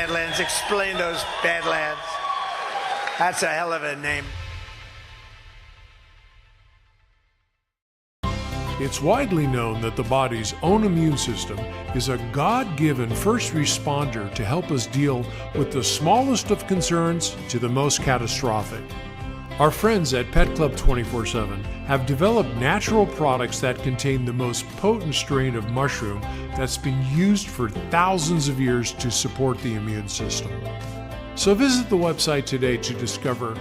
Badlands. Explain those Badlands. That's a hell of a name. It's widely known that the body's own immune system is a God-given first responder to help us deal with the smallest of concerns to the most catastrophic. Our friends at Pet Club 24/7 have developed natural products that contain the most potent strain of mushroom that's been used for thousands of years to support the immune system. So visit the website today to discover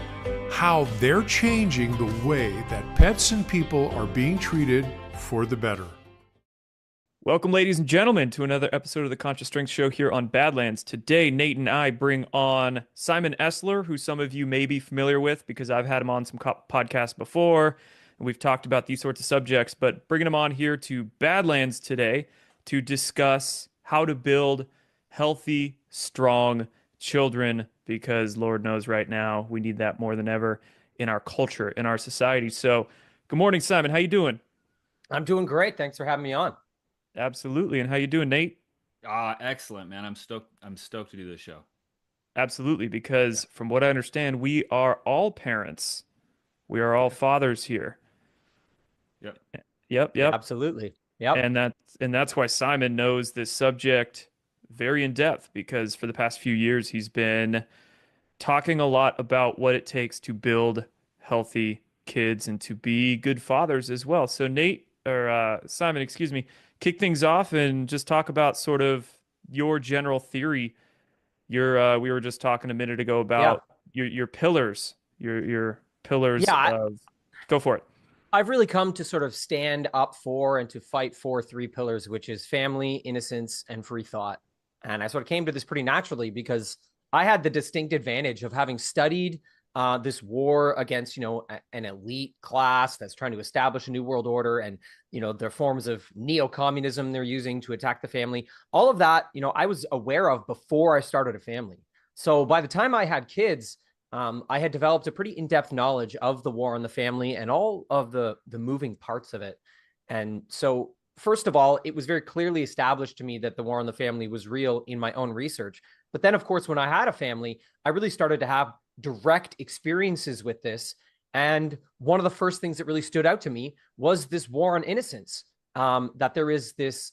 how they're changing the way that pets and people are being treated for the better. Welcome, ladies and gentlemen, to another episode of the Conscious Strength Show here on Badlands. Today, Nate and I bring on Simon Esler, who some of you may be familiar with because I've had him on some podcasts before, and we've talked about these sorts of subjects, but bringing him on here to Badlands today to discuss how to build healthy, strong children, because Lord knows right now we need that more than ever in our culture, in our society. So, good morning, Simon. How you doing? I'm doing great. Thanks for having me on. Absolutely. And how you doing, Nate? Excellent, man. I'm stoked to do this show. Absolutely, because from what I understand, we are all parents. We are all fathers here. Yep. Absolutely. Yep. And that's why Simon knows this subject very in depth, because for the past few years he's been talking a lot about what it takes to build healthy kids and to be good fathers as well. So Simon, excuse me, kick things off and just talk about sort of your general theory. We were just talking a minute ago about your pillars, your pillars of, go for it. I've really come to sort of stand up for and to fight for three pillars, which is family, innocence, and free thought. And I sort of came to this pretty naturally because I had the distinct advantage of having studied this war against, an elite class that's trying to establish a new world order, and, their forms of neo-communism they're using to attack the family. All of that, I was aware of before I started a family. So by the time I had kids, I had developed a pretty in-depth knowledge of the war on the family and all of the moving parts of it. And so, first of all, it was very clearly established to me that the war on the family was real in my own research. But then, of course, when I had a family, I really started to have direct experiences with this. And one of the first things that really stood out to me was this war on innocence, that there is this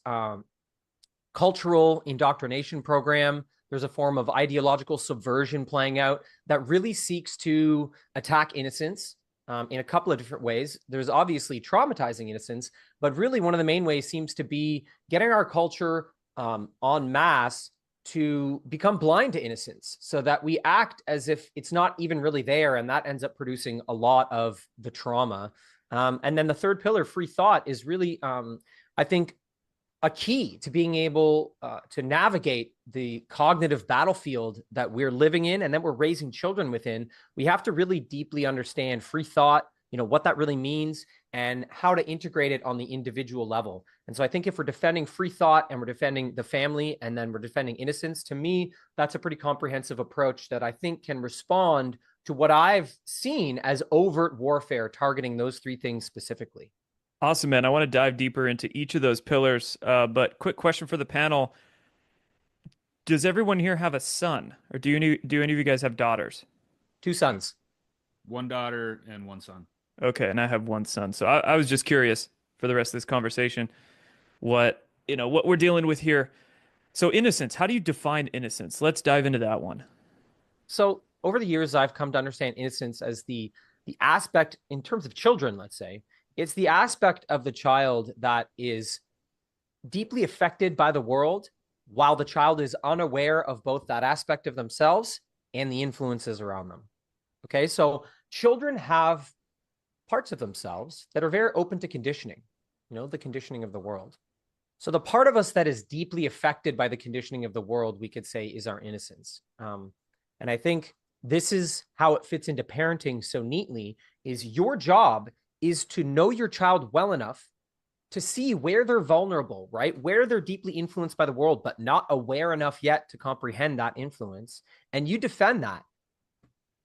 cultural indoctrination program. There's a form of ideological subversion playing out that really seeks to attack innocence in a couple of different ways. There's obviously traumatizing innocence, but really one of the main ways seems to be getting our culture en masse to become blind to innocence, so that we act as if it's not even really there, and that ends up producing a lot of the trauma. And then the third pillar, free thought, is really, I think, a key to being able to navigate the cognitive battlefield that we're living in and that we're raising children within. We have to really deeply understand free thought, what that really means and how to integrate it on the individual level. And so I think if we're defending free thought and we're defending the family and then we're defending innocence, to me, that's a pretty comprehensive approach that I think can respond to what I've seen as overt warfare targeting those three things specifically. Awesome, man. I want to dive deeper into each of those pillars. But quick question for the panel. Does everyone here have a son? Or do any of you guys have daughters? 2 sons. 1 daughter and 1 son. Okay, and I have 1 son. So I was just curious for the rest of this conversation what we're dealing with here. So innocence, how do you define innocence? Let's dive into that one. So over the years, I've come to understand innocence as the aspect, in terms of children, let's say, it's the aspect of the child that is deeply affected by the world while the child is unaware of both that aspect of themselves and the influences around them. Okay, so children have parts of themselves that are very open to conditioning, the conditioning of the world. So the part of us that is deeply affected by the conditioning of the world, we could say, is our innocence. And I think this is how it fits into parenting so neatly, is your job is to know your child well enough to see where they're vulnerable, right? Where they're deeply influenced by the world, but not aware enough yet to comprehend that influence. And you defend that.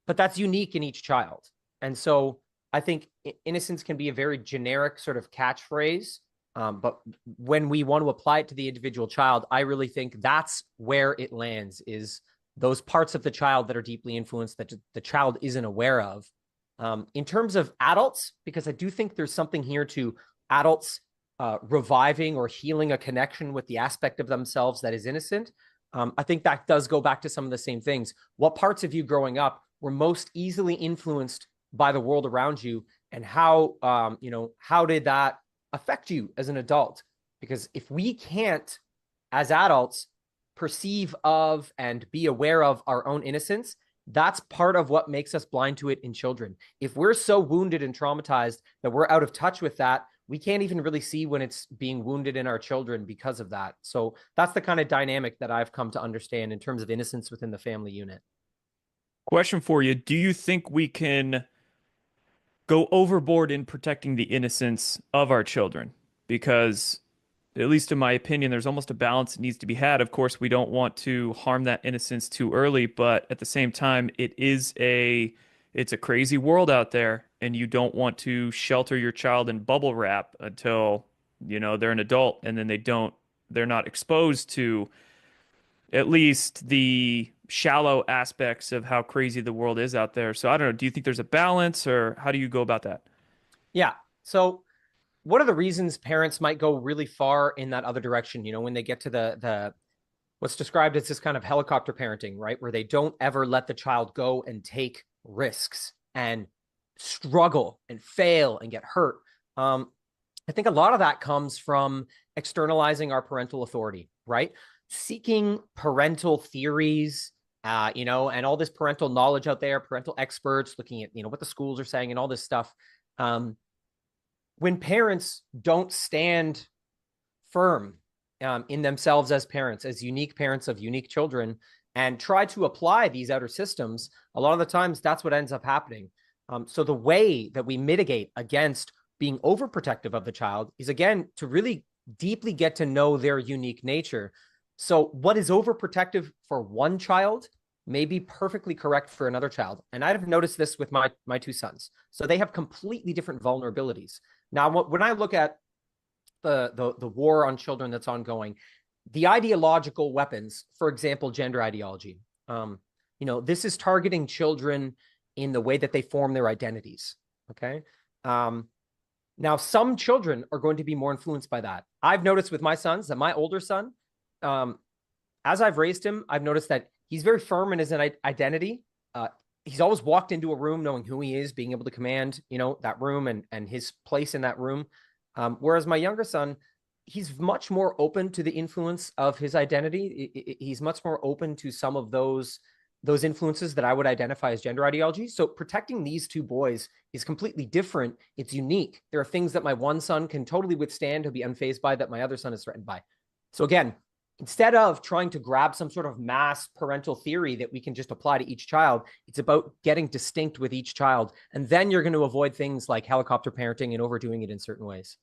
But that's unique in each child. And so I think innocence can be a very generic sort of catchphrase. But when we want to apply it to the individual child, I really think that's where it lands, is those parts of the child that are deeply influenced that the child isn't aware of. In terms of adults, because I do think there's something here to adults reviving or healing a connection with the aspect of themselves that is innocent. I think that does go back to some of the same things. What parts of you growing up were most easily influenced by the world around you, and how how did that affect you as an adult? Because if we can't, as adults, perceive of and be aware of our own innocence, that's part of what makes us blind to it in children. If we're so wounded and traumatized that we're out of touch with that, we can't even really see when it's being wounded in our children because of that. So that's the kind of dynamic that I've come to understand in terms of innocence within the family unit. Question for you. Do you think we can go overboard in protecting the innocence of our children? Because, at least in my opinion, there's almost a balance that needs to be had. Of course, we don't want to harm that innocence too early, but at the same time, it's a crazy world out there, and you don't want to shelter your child in bubble wrap until, they're an adult, and then they're not exposed to at least the shallow aspects of how crazy the world is out there. So I don't know, do you think there's a balance, or how do you go about that? Yeah. So one of the reasons parents might go really far in that other direction, when they get to the what's described as this kind of helicopter parenting, right? Where they don't ever let the child go and take risks and struggle and fail and get hurt. I think a lot of that comes from externalizing our parental authority, right? Seeking parental theories, and all this parental knowledge out there, parental experts looking at, what the schools are saying and all this stuff. When parents don't stand firm in themselves as parents, as unique parents of unique children, and try to apply these outer systems, a lot of the times that's what ends up happening. So the way that we mitigate against being overprotective of the child is, again, to really deeply get to know their unique nature. So what is overprotective for one child may be perfectly correct for another child. And I've noticed this with my two sons. So they have completely different vulnerabilities. Now, when I look at the war on children that's ongoing, the ideological weapons, for example, gender ideology, this is targeting children in the way that they form their identities. Okay. Now, some children are going to be more influenced by that. I've noticed with my sons that my older son, as I've raised him, I've noticed that he's very firm in his identity. He's always walked into a room knowing who he is, being able to command, that room and his place in that room. Whereas my younger son, he's much more open to the influence of his identity. He's much more open to some of those influences that I would identify as gender ideology. So protecting these two boys is completely different. It's unique. There are things that my one son can totally withstand, he'll be unfazed by, that my other son is threatened by. So again, instead of trying to grab some sort of mass parental theory that we can just apply to each child, it's about getting distinct with each child. And then you're going to avoid things like helicopter parenting and overdoing it in certain ways.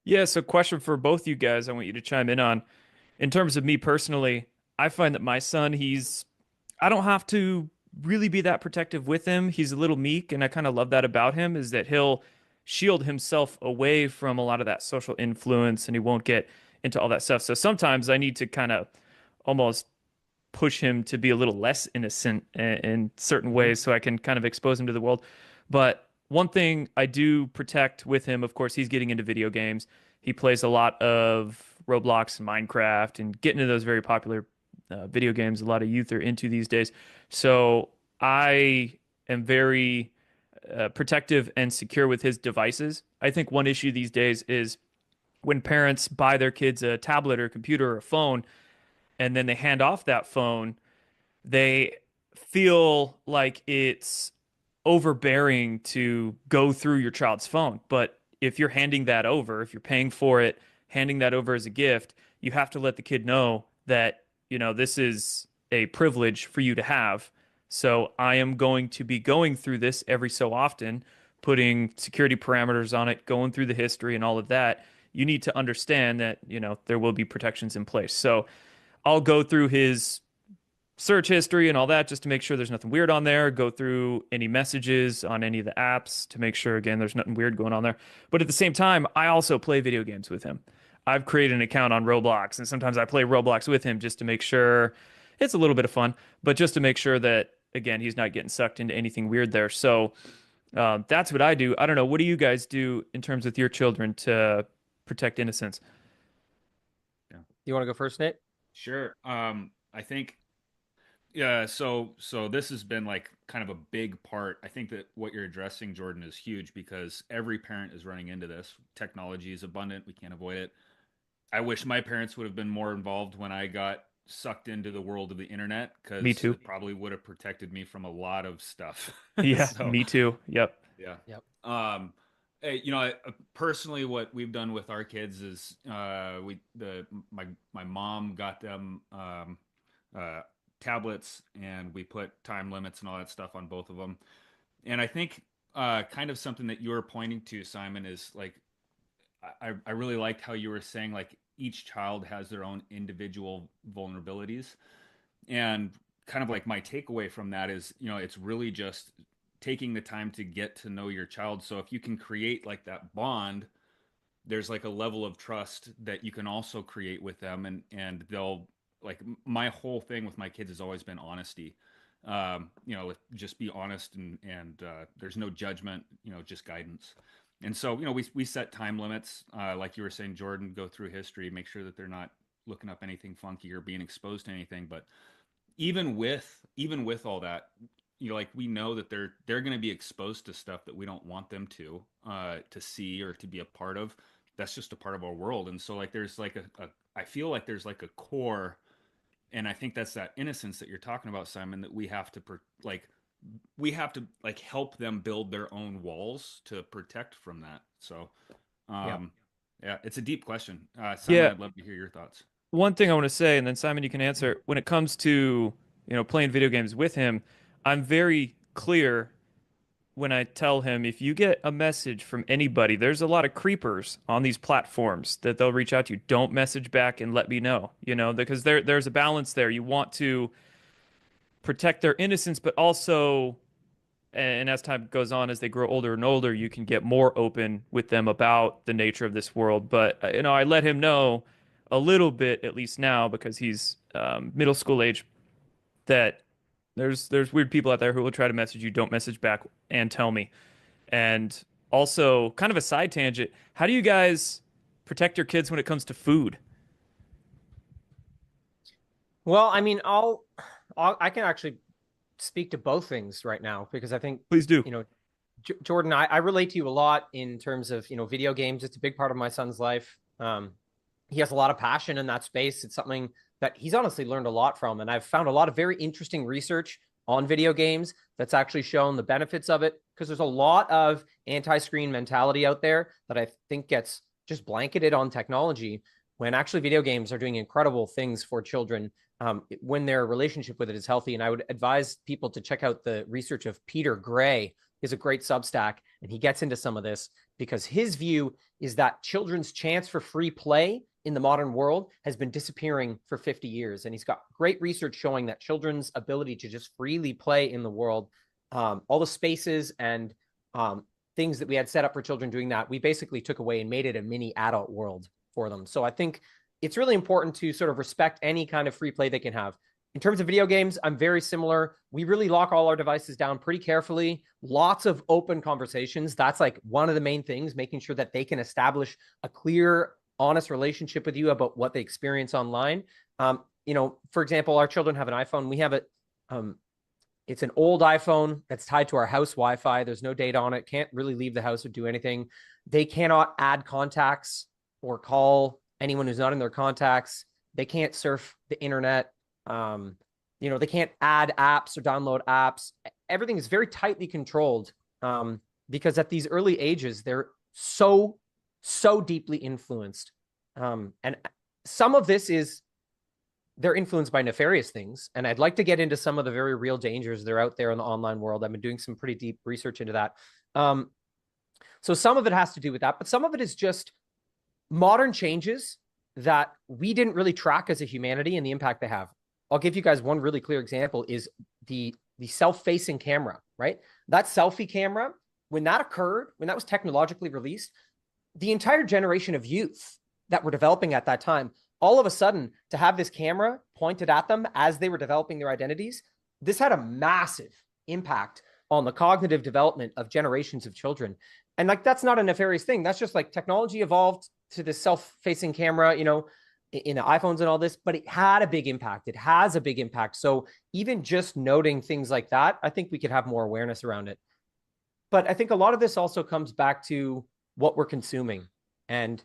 Yeah, so question for both you guys I want you to chime in on. In terms of me personally, I find that my son, I don't have to really be that protective with him. He's a little meek, and I kind of love that about him, is that he'll shield himself away from a lot of that social influence, and he won't get into all that stuff. So sometimes I need to kind of almost push him to be a little less innocent in certain ways so I can kind of expose him to the world. But one thing I do protect with him, of course, he's getting into video games. He plays a lot of Roblox and Minecraft and getting into those very popular video games a lot of youth are into these days. So I am very protective and secure with his devices. I think one issue these days is when parents buy their kids a tablet or a computer or a phone, and then they hand off that phone, they feel like it's overbearing to go through your child's phone. But if you're handing that over, if you're paying for it, handing that over as a gift, you have to let the kid know that, this is a privilege for you to have. So I am going to be going through this every so often, putting security parameters on it, going through the history and all of that. You need to understand that, there will be protections in place. So I'll go through his search history and all that just to make sure there's nothing weird on there, go through any messages on any of the apps to make sure, again, there's nothing weird going on there. But at the same time, I also play video games with him. I've created an account on Roblox, and sometimes I play Roblox with him just to make sure it's a little bit of fun, but just to make sure that again he's not getting sucked into anything weird there. So that's what I do. I don't know. What do you guys do in terms with your children to protect innocence? Yeah. You want to go first, Nate? Sure. I think yeah, so this has been like kind of a big part. I think that what you're addressing, Jordan, is huge because every parent is running into this. Technology is abundant, we can't avoid it. I wish my parents would have been more involved when I got sucked into the world of the internet Me because too. it probably would have protected me from a lot of stuff. Yeah, So, me too. Yep. yeah. Yep. Personally, what we've done with our kids is my mom got them uh, tablets, and we put time limits and all that stuff on both of them. And I think kind of something that you were pointing to, Simon, is like I really liked how you were saying like each child has their own individual vulnerabilities, and kind of like my takeaway from that is, it's really just taking the time to get to know your child. So if you can create like that bond, there's like a level of trust that you can also create with them, and they'll like my whole thing with my kids has always been honesty. Just be honest, and there's no judgment, just guidance. And so, we set time limits, like you were saying, Jordan, go through history, make sure that they're not looking up anything funky or being exposed to anything. But even with all that, like we know that they're going to be exposed to stuff that we don't want them to see or to be a part of. That's just a part of our world. And so like there's like I feel like there's like a core, and I think that's that innocence that you're talking about, Simon, that we have to help them build their own walls to protect from that. So Yeah. yeah, it's a deep question. Simon, Yeah. I'd love to hear your thoughts. One thing I want to say, and then Simon, you can answer. When it comes to, playing video games with him, I'm very clear when I tell him if you get a message from anybody, there's a lot of creepers on these platforms that they'll reach out to you. Don't message back and let me know, because there's a balance there. You want to protect their innocence, but also, and as time goes on, as they grow older and older, you can get more open with them about the nature of this world. But, I let him know a little bit, at least now, because he's middle school age, that there's weird people out there who will try to message you, don't message back, and tell me. And also, kind of a side tangent, how do you guys protect your kids when it comes to food? Well, I mean, I can actually speak to both things right now because I think, Please do. Jordan, I relate to you a lot in terms of, video games. It's a big part of my son's life. He has a lot of passion in that space. It's something that he's honestly learned a lot from. And I've found a lot of very interesting research on video games that's actually shown the benefits of it, because there's a lot of anti-screen mentality out there that I think gets just blanketed on technology, when actually video games are doing incredible things for children when their relationship with it is healthy. And I would advise people to check out the research of Peter Gray. Is a great Substack, and he gets into some of this because his view is that children's chance for free play in the modern world has been disappearing for 50 years. And he's got great research showing that children's ability to just freely play in the world, all the spaces and things that we had set up for children doing that, we basically took away and made it a mini adult world for them. So I think it's really important to sort of respect any kind of free play they can have. In terms of video games, I'm very similar. We really lock all our devices down pretty carefully. Lots of open conversations. That's like one of the main things, making sure that they can establish a clear, honest relationship with you about what they experience online. For example, our children have an iPhone. We have it. It's an old iPhone that's tied to our house Wi-Fi. There's no data on it. Can't really leave the house or do anything. They cannot add contacts or call anyone who's not in their contacts. They can't surf the internet. They can't add apps or download apps. Everything is very tightly controlled because at these early ages, they're so deeply influenced. And some of this is they're influenced by nefarious things. And I'd like to get into some of the very real dangers that are out there in the online world. I've been doing some pretty deep research into that. So some of it has to do with that, but some of it is just modern changes that we didn't really track as a humanity and the impact they have. I'll give you guys one really clear example is the self-facing camera, right? That selfie camera, when that occurred, when that was technologically released, the entire generation of youth that were developing at that time all of a sudden, to have this camera pointed at them as they were developing their identities, this had a massive impact on the cognitive development of generations of children. And like, that's not a nefarious thing. That's just like technology evolved to this self-facing camera, you know, in the iPhones and all this, but it had a big impact. It has a big impact. So even just noting things like that, I think we could have more awareness around it. But I think a lot of this also comes back to what we're consuming and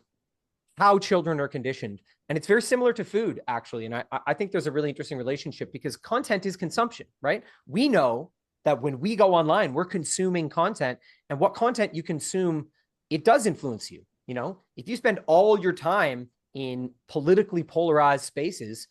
how children are conditioned. And it's very similar to food, actually. And I think there's a really interesting relationship because content is consumption, right? We know that when we go online, we're consuming content, and what content you consume, it does influence you. You know, if you spend all your time in politically polarized spaces,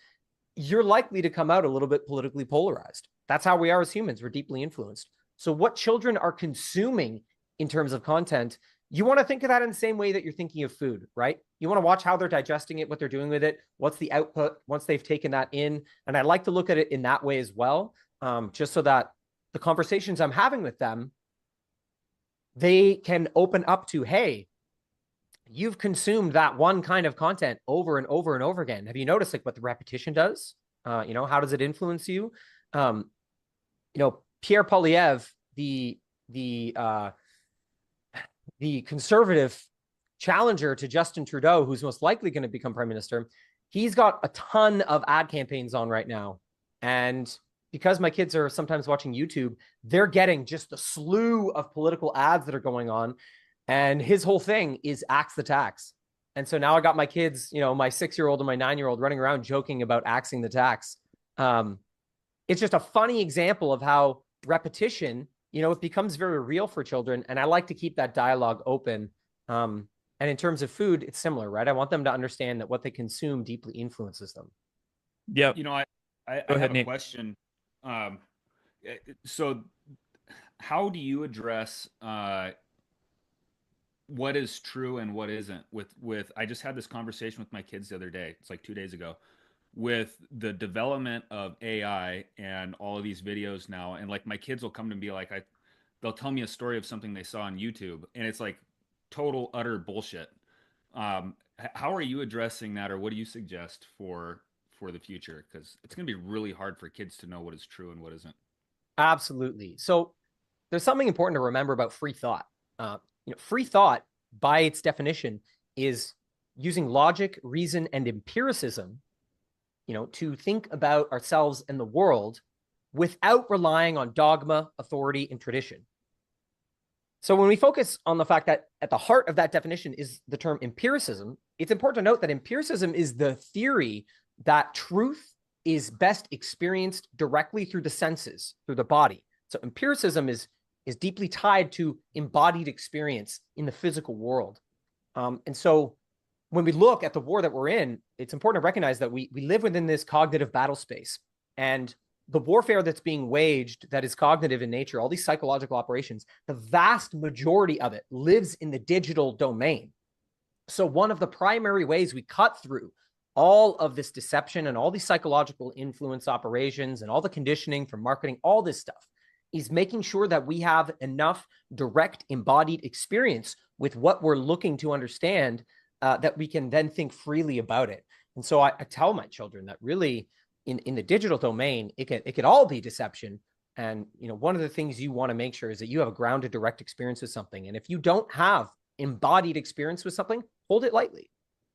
you're likely to come out a little bit politically polarized. That's how we are as humans. We're deeply influenced. So what children are consuming in terms of content, you want to think of that in the same way that you're thinking of food, right? You want to watch how they're digesting it, what they're doing with it, what's the output once they've taken that in. And I like to look at it in that way as well, just so that the conversations I'm having with them, they can open up to, hey, you've consumed that one kind of content over and over and over again. Have you noticed like what the repetition does? You know, how does it influence you? You know, Pierre Poilievre, the conservative challenger to Justin Trudeau, who's most likely going to become prime minister, he's got a ton of ad campaigns on right now. And because my kids are sometimes watching YouTube, they're getting just the slew of political ads that are going on. And his whole thing is axe the tax. And so now I got my kids, you know, my 6-year-old and my 9-year-old running around joking about axing the tax. It's just a funny example of how repetition, you know, it becomes very real for children. And I like to keep that dialogue open. And in terms of food, it's similar, right? I want them to understand that what they consume deeply influences them. Yeah. You know, I Go ahead, have a Nate. question. So how do you address what is true and what isn't with I just had this conversation with my kids the other day. It's like 2 days ago, with the development of AI and all of these videos now. And like my kids will come to me like they'll tell me a story of something they saw on YouTube and it's like total utter bullshit. How are you addressing that, or what do you suggest for the future? Because it's going to be really hard for kids to know what is true and what isn't. Absolutely. So there's something important to remember about free thought. You know, free thought, by its definition, is using logic, reason, and empiricism, you know, to think about ourselves and the world without relying on dogma, authority, and tradition. So when we focus on the fact that at the heart of that definition is the term empiricism, it's important to note that empiricism is the theory that truth is best experienced directly through the senses, through the body. So empiricism is deeply tied to embodied experience in the physical world. And so when we look at the war that we're in, it's important to recognize that we live within this cognitive battle space. And the warfare that's being waged that is cognitive in nature, all these psychological operations, the vast majority of it lives in the digital domain. So one of the primary ways we cut through all of this deception and all these psychological influence operations and all the conditioning from marketing, all this stuff, is making sure that we have enough direct embodied experience with what we're looking to understand, that we can then think freely about it. And so I tell my children that really in the digital domain, it could all be deception. And, you know, one of the things you want to make sure is that you have a grounded direct experience with something. And if you don't have embodied experience with something, hold it lightly.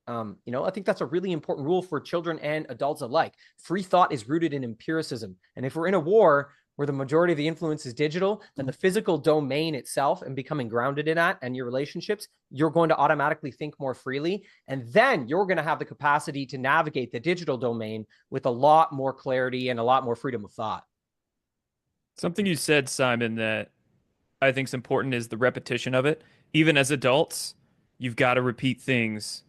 You know, I think that's a really important rule for children and adults alike. Free thought is rooted in empiricism. And if we're in a war where the majority of the influence is digital, then the physical domain itself and becoming grounded in that and your relationships, you're going to automatically think more freely. And then you're going to have the capacity to navigate the digital domain with a lot more clarity and a lot more freedom of thought. Something you said, Simon, that I think is important is the repetition of it. Even as adults, you've got to repeat things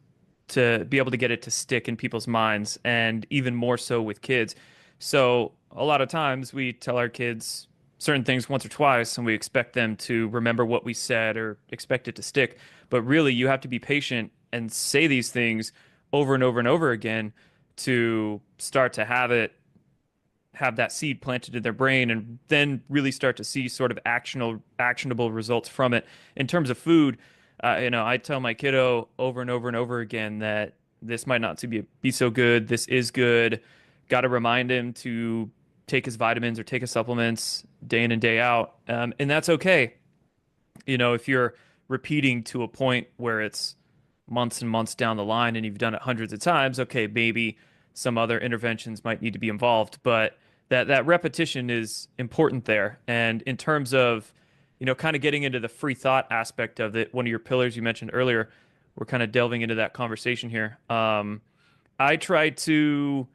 to be able to get it to stick in people's minds, and even more so with kids. So a lot of times we tell our kids certain things once or twice and we expect them to remember what we said or expect it to stick. But really, you have to be patient and say these things over and over and over again to start to have that seed planted in their brain, and then really start to see sort of actionable results from it. In terms of food, you know, I tell my kiddo over and over and over again that this might not to be so good. This is good. Got to remind him to take his vitamins or take his supplements day in and day out. And that's okay. If you're repeating to a point where it's months and months down the line and you've done it hundreds of times, okay, maybe some other interventions might need to be involved. But that repetition is important there. And in terms of, kind of getting into the free thought aspect of it, one of your pillars you mentioned earlier, we're kind of delving into that conversation here. I try to,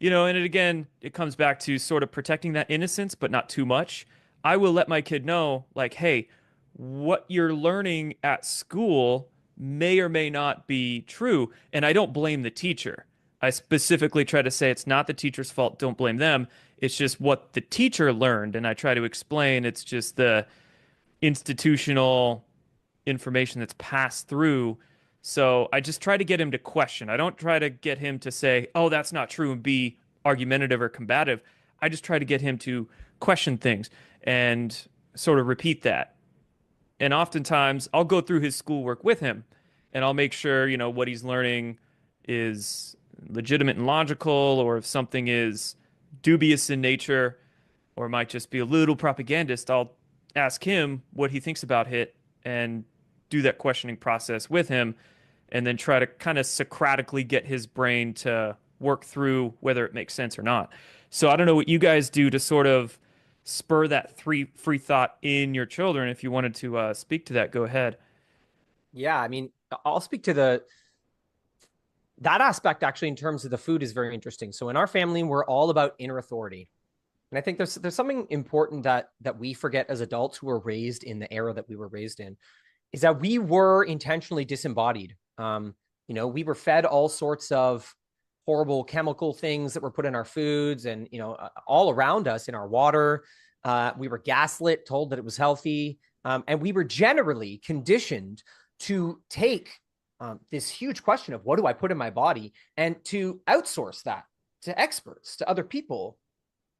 and it comes back to sort of protecting that innocence, but not too much. I will let my kid know, like, hey, what you're learning at school may or may not be true. And I don't blame the teacher. I specifically try to say it's not the teacher's fault. Don't blame them. It's just what the teacher learned. And I try to explain it's just the institutional information that's passed through. So I just try to get him to question. I don't try to get him to say, oh, that's not true, and be argumentative or combative. I just try to get him to question things and sort of repeat that. And oftentimes I'll go through his schoolwork with him and I'll make sure, what he's learning is legitimate and logical, or if something is dubious in nature or might just be a little propagandist, I'll ask him what he thinks about it and do that questioning process with him, and then try to kind of Socratically get his brain to work through whether it makes sense or not. So I don't know what you guys do to sort of spur that free thought in your children. If you wanted to speak to that, go ahead. Yeah, I mean, I'll speak to that aspect actually in terms of the food is very interesting. So in our family, we're all about inner authority. And I think there's something important that we forget as adults who were raised in the era that we were raised in, is that we were intentionally disembodied. We were fed all sorts of horrible chemical things that were put in our foods and, all around us in our water. We were gaslit, told that it was healthy. And we were generally conditioned to take this huge question of what do I put in my body, and to outsource that to experts, to other people,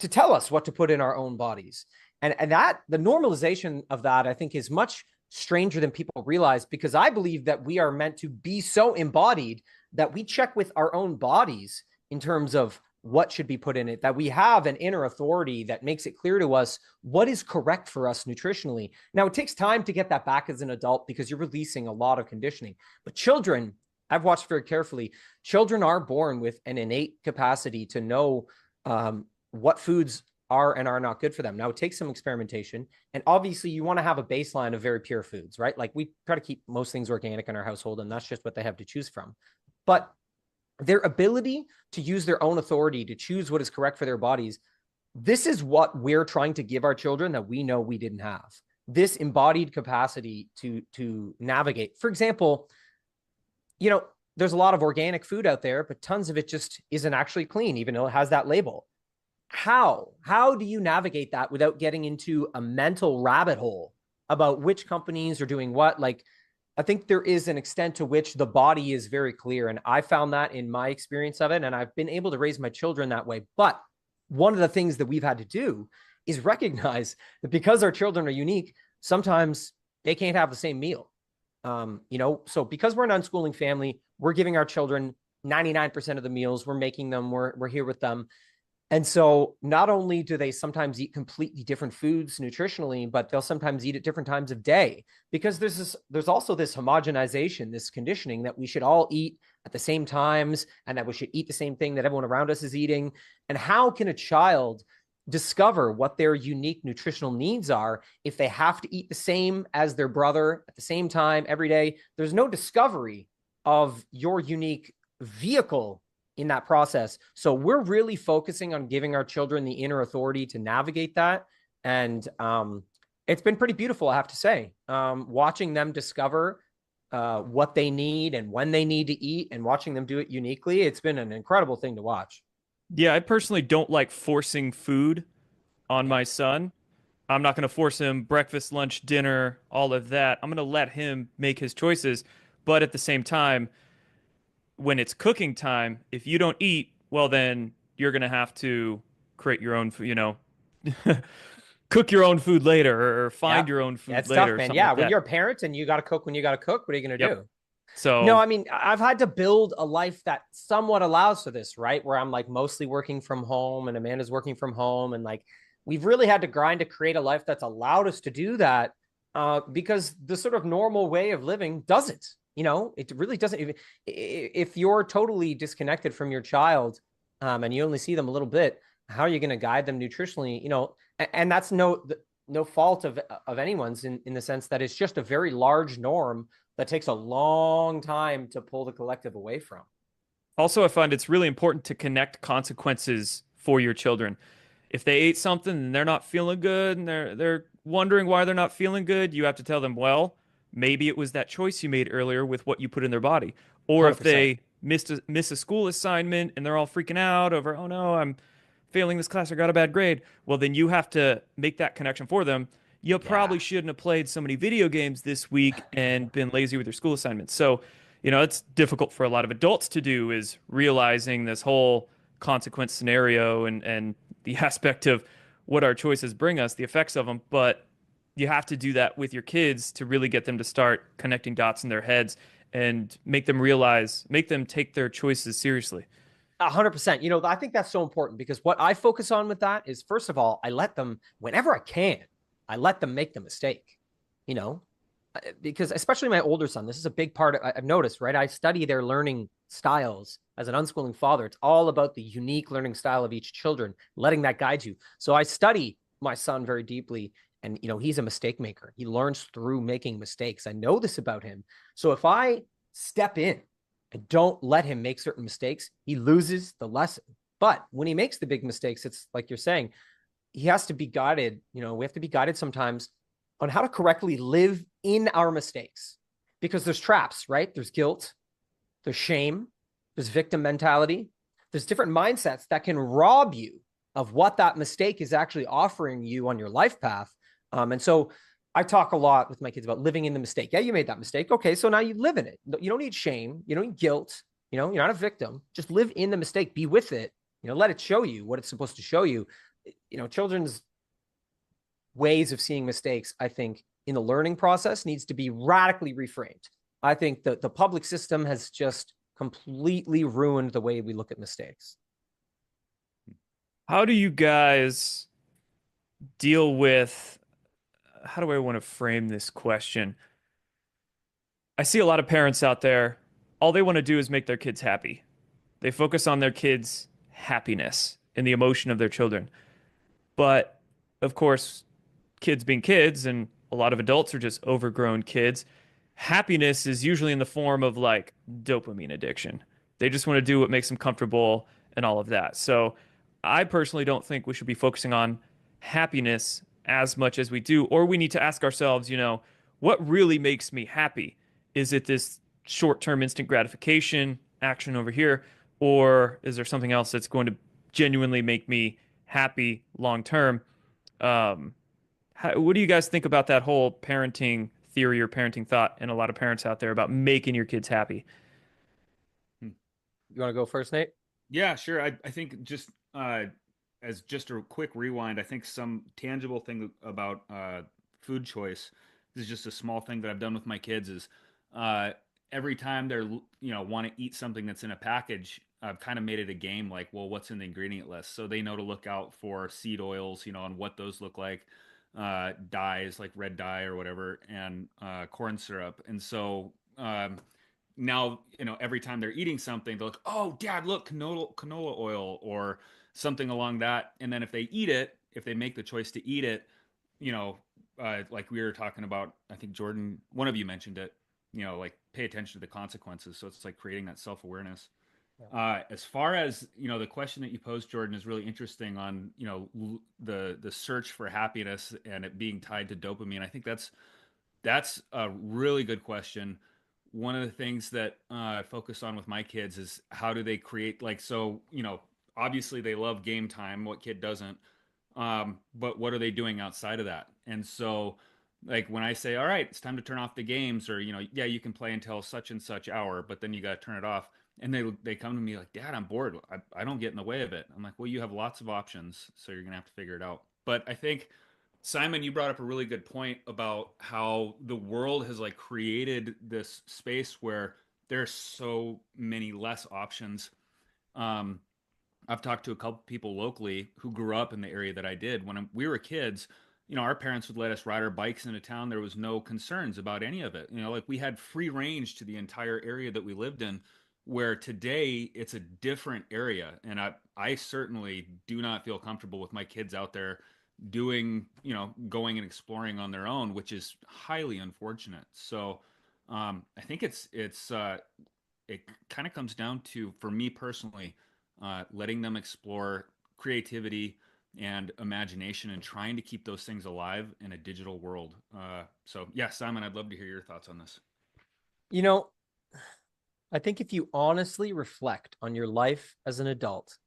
to tell us what to put in our own bodies. And that the normalization of that, I think, is much stranger than people realize, because I believe that we are meant to be so embodied that we check with our own bodies in terms of what should be put in it, that we have an inner authority that makes it clear to us what is correct for us nutritionally. Now, it takes time to get that back as an adult because you're releasing a lot of conditioning. But children, I've watched very carefully, children are born with an innate capacity to know what foods are and are not good for them. Now, it takes some experimentation. And obviously, you want to have a baseline of very pure foods, right? Like, we try to keep most things organic in our household, and that's just what they have to choose from. But their ability to use their own authority to choose what is correct for their bodies, this is what we're trying to give our children that we know we didn't have. This embodied capacity to navigate. For example, there's a lot of organic food out there, but tons of it just isn't actually clean, even though it has that label. How do you navigate that without getting into a mental rabbit hole about which companies are doing what? Like, I think there is an extent to which the body is very clear. And I found that in my experience of it. And I've been able to raise my children that way. But one of the things that we've had to do is recognize that because our children are unique, sometimes they can't have the same meal. So because we're an unschooling family, we're giving our children 99% of the meals. We're making them, we're here with them. And so not only do they sometimes eat completely different foods nutritionally, but they'll sometimes eat at different times of day, because there's also this homogenization, this conditioning that we should all eat at the same times and that we should eat the same thing that everyone around us is eating. And how can a child discover what their unique nutritional needs are if they have to eat the same as their brother at the same time every day? There's no discovery of your unique vehicle in that process. So we're really focusing on giving our children the inner authority to navigate that. And it's been pretty beautiful, I have to say, watching them discover what they need and when they need to eat, and watching them do it uniquely. It's been an incredible thing to watch. Yeah, I personally don't like forcing food on my son. I'm not going to force him breakfast, lunch, dinner, all of that. I'm going to let him make his choices. But at the same time, when it's cooking time, if you don't eat, well, then you're going to have to create your own, cook your own food later, or find your own food That's later. tough, man. Something Yeah, like when that. you're a parent and you got to cook when you got to cook, what are you going to do? No, So I mean, I've had to build a life that somewhat allows for this, right? Where I'm like mostly working from home and Amanda's working from home. And like, we've really had to grind to create a life that's allowed us to do that because the sort of normal way of living doesn't, it really doesn't. If you're totally disconnected from your child and you only see them a little bit, how are you going to guide them nutritionally? And that's no fault of anyone's in the sense that it's just a very large norm that takes a long time to pull the collective away from. also, I find it's really important to connect consequences for your children. If they ate something and they're not feeling good and they're wondering why they're not feeling good, you have to tell them, well, maybe it was that choice you made earlier with what you put in their body. Or if 100%. they miss a school assignment and they're all freaking out over, oh no, I'm failing this class or got a bad grade, well, then you have to make that connection for them. You Yeah. probably shouldn't have played so many video games this week and been lazy with your school assignments. So, it's difficult for a lot of adults to do is realizing this whole consequence scenario and the aspect of what our choices bring us, the effects of them. But you have to do that with your kids to really get them to start connecting dots in their heads and make them realize, make them take their choices seriously. 100%. I think that's so important because what I focus on with that is, first of all, I let them, whenever I can, I let them make the mistake, you know, because especially my older son, this is a big part I've noticed, right? I study their learning styles as an unschooling father. It's all about the unique learning style of each children, letting that guide you. So I study my son very deeply. And, he's a mistake maker. He learns through making mistakes. I know this about him. So if I step in and don't let him make certain mistakes, he loses the lesson. But when he makes the big mistakes, it's like you're saying, he has to be guided. We have to be guided sometimes on how to correctly live in our mistakes because there's traps, right? There's guilt, there's shame, there's victim mentality, there's different mindsets that can rob you of what that mistake is actually offering you on your life path. And so I talk a lot with my kids about living in the mistake. Yeah, you made that mistake. Okay, so now you live in it. You don't need shame. You don't need guilt. You're not a victim. Just live in the mistake. Be with it. Let it show you what it's supposed to show you. Children's ways of seeing mistakes, I think, in the learning process needs to be radically reframed. I think that the public system has just completely ruined the way we look at mistakes. How do you guys deal with, how do I want to frame this question? I see a lot of parents out there, all they want to do is make their kids happy. They focus on their kids' happiness and the emotion of their children. But of course, kids being kids, and a lot of adults are just overgrown kids, happiness is usually in the form of like dopamine addiction. They just want to do what makes them comfortable and all of that. So I personally don't think we should be focusing on happiness as much as we do, or we need to ask ourselves, what really makes me happy? Is it this short-term instant gratification action over here, or is there something else that's going to genuinely make me happy long term? Um, what do you guys think about that whole parenting theory or parenting thought and a lot of parents out there about making your kids happy? You want to go first, Nate? Yeah, sure. I think just as just a quick rewind, I think some tangible thing about food choice, this is just a small thing that I've done with my kids, is uh, every time they're want to eat something that's in a package, I've kind of made it a game, like, well, what's in the ingredient list, so they know to look out for seed oils, and what those look like, dyes like red dye or whatever, and corn syrup. And so now, every time they're eating something, they're like, oh dad, look, canola oil or something along that. And then if they eat it, if they make the choice to eat it, you know like we were talking about, I think Jordan, one of you mentioned it, like pay attention to the consequences. So it's like creating that self-awareness. As far as the question that you posed, Jordan, is really interesting on the search for happiness and it being tied to dopamine. I think that's a really good question. One of the things that I focus on with my kids is how do they create, like, so, obviously they love game time. What kid doesn't? But what are they doing outside of that? And so, like, when I say, all right, it's time to turn off the games, or, yeah, you can play until such and such hour, but then you got to turn it off. And they come to me like, Dad, I'm bored. I don't get in the way of it. I'm like, well, you have lots of options, so you're gonna have to figure it out. But I think, Simon, you brought up a really good point about how the world has like created this space where there's so many less options. Um, I've talked to a couple people locally who grew up in the area that I did. When we were kids, our parents would let us ride our bikes into town. There was no concerns about any of it. Like we had free range to the entire area that we lived in, where today it's a different area. And I certainly do not feel comfortable with my kids out there doing, going and exploring on their own, which is highly unfortunate. So I think it kind of comes down to, for me personally, letting them explore creativity and imagination and trying to keep those things alive in a digital world. So yeah, Simon, I'd love to hear your thoughts on this. I think if you honestly reflect on your life as an adult,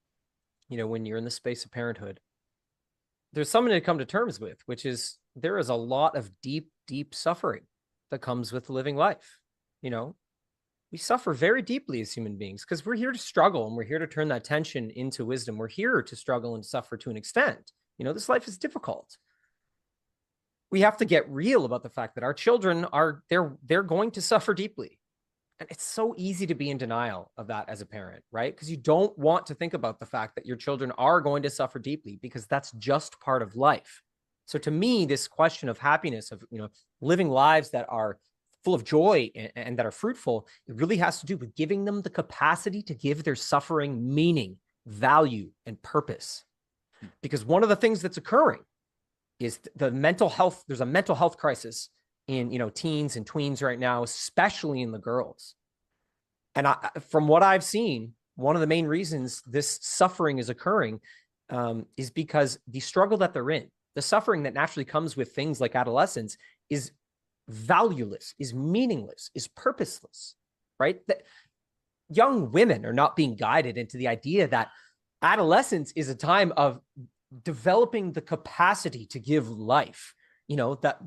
when you're in the space of parenthood, there's something to come to terms with, which is there is a lot of deep, deep suffering that comes with living life. We suffer very deeply as human beings because we're here to struggle and we're here to turn that tension into wisdom. We're here to struggle and suffer to an extent. This life is difficult. We have to get real about the fact that our children they're going to suffer deeply. And it's so easy to be in denial of that as a parent, right? Because you don't want to think about the fact that your children are going to suffer deeply because that's just part of life. So to me, this question of happiness, of, living lives that are full of joy and that are fruitful, it really has to do with giving them the capacity to give their suffering meaning, value, and purpose. Because one of the things that's occurring is the mental health. There's a mental health crisis in, teens and tweens right now, especially in the girls. And from what I've seen, one of the main reasons this suffering is occurring is because the struggle that they're in, the suffering that naturally comes with things like adolescence, is valueless, is meaningless, is purposeless, right? That young women are not being guided into the idea that adolescence is a time of developing the capacity to give life, that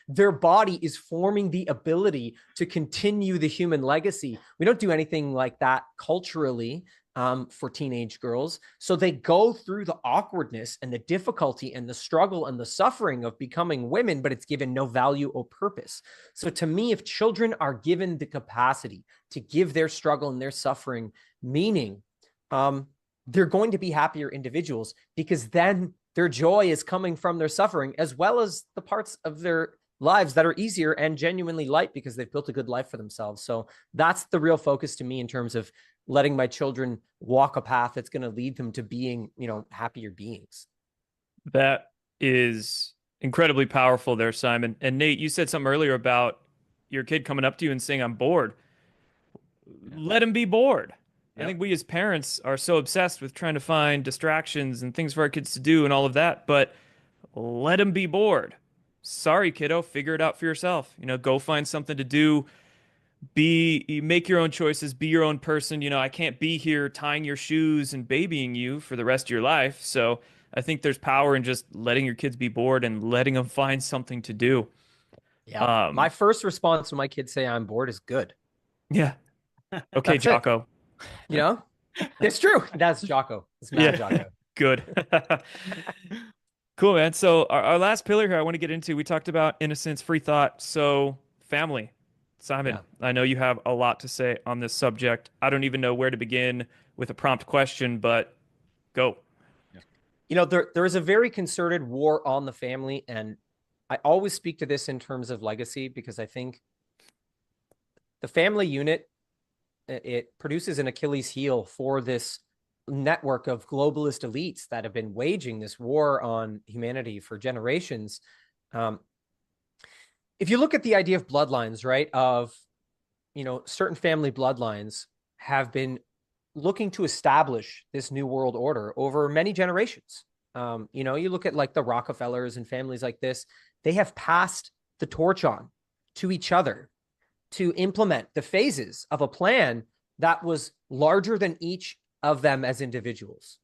their body is forming the ability to continue the human legacy. We don't do anything like that culturally for teenage girls. So they go through the awkwardness and the difficulty and the struggle and the suffering of becoming women, but it's given no value or purpose. So to me, if children are given the capacity to give their struggle and their suffering meaning, they're going to be happier individuals, because then their joy is coming from their suffering, as well as the parts of their lives that are easier and genuinely light because they've built a good life for themselves. So that's the real focus to me in terms of letting my children walk a path that's going to lead them to being, happier beings. That is incredibly powerful there, Simon. And Nate, you said something earlier about your kid coming up to you and saying, "I'm bored." Yeah. Let him be bored. Yep. I think we as parents are so obsessed with trying to find distractions and things for our kids to do and all of that, but let them be bored. Sorry, kiddo, figure it out for yourself. Go find something to do. Make your own choices, be your own person. I can't be here tying your shoes and babying you for the rest of your life. So I think there's power in just letting your kids be bored and letting them find something to do. Yeah. My first response when my kids say I'm bored is good. Yeah. Okay, Jocko. It's true. That's Jocko. It's Mad Jocko. Good. Cool, man. So our last pillar here I want to get into, we talked about innocence, free thought. So family. Simon, I know you have a lot to say on this subject. I don't even know where to begin with a prompt question, but go. There is a very concerted war on the family. And I always speak to this in terms of legacy, because I think the family unit, it produces an Achilles heel for this network of globalist elites that have been waging this war on humanity for generations. If you look at the idea of bloodlines, right, of, certain family bloodlines have been looking to establish this new world order over many generations. You look at like the Rockefellers and families like this, they have passed the torch on to each other to implement the phases of a plan that was larger than each of them as individuals.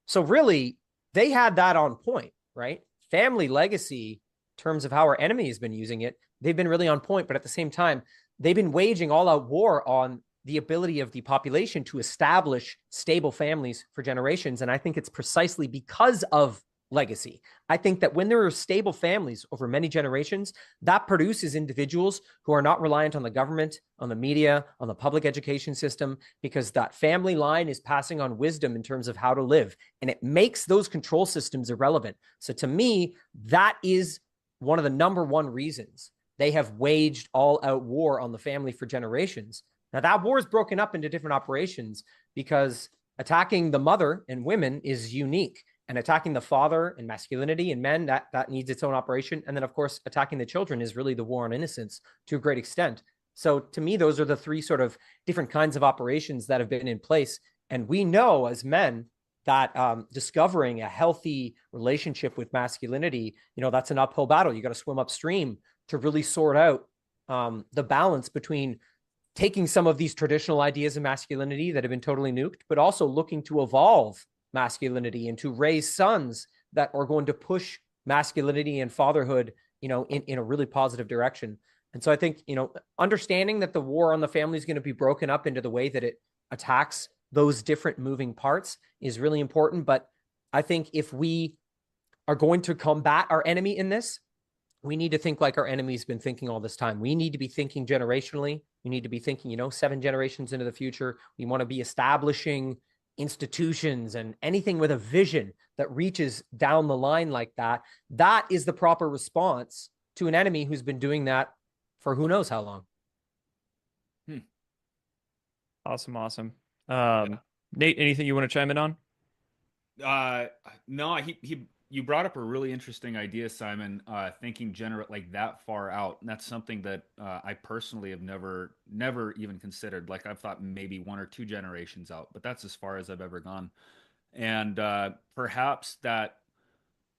So really, they had that on point, right? Family legacy, in terms of how our enemy has been using it, they've been really on point. But at the same time, they've been waging all-out war on the ability of the population to establish stable families for generations. And I think it's precisely because of legacy. I think that when there are stable families over many generations, that produces individuals who are not reliant on the government, on the media, on the public education system, because that family line is passing on wisdom in terms of how to live. And it makes those control systems irrelevant. So to me, that is one of the number one reasons they have waged all out war on the family for generations. Now that war is broken up into different operations because attacking the mother and women is unique. And attacking the father and masculinity and men, that needs its own operation. And then, of course, attacking the children is really the war on innocence to a great extent. So to me, those are the three sort of different kinds of operations that have been in place. And we know as men that discovering a healthy relationship with masculinity, that's an uphill battle. You got to swim upstream to really sort out the balance between taking some of these traditional ideas of masculinity that have been totally nuked, but also looking to evolve masculinity and to raise sons that are going to push masculinity and fatherhood, in a really positive direction. And so I think, understanding that the war on the family is going to be broken up into the way that it attacks those different moving parts is really important. But I think if we are going to combat our enemy in this, we need to think like our enemy's been thinking all this time. We need to be thinking generationally. We need to be thinking, 7 generations into the future. We want to be establishing institutions and anything with a vision that reaches down the line like that. That is the proper response to an enemy who's been doing that for who knows how long. Awesome. Yeah. Nate, anything you want to chime in on? No, you brought up a really interesting idea, Simon. Thinking like that far out. And that's something that I personally have never even considered. Like I've thought maybe 1 or 2 generations out, but that's as far as I've ever gone. And perhaps that,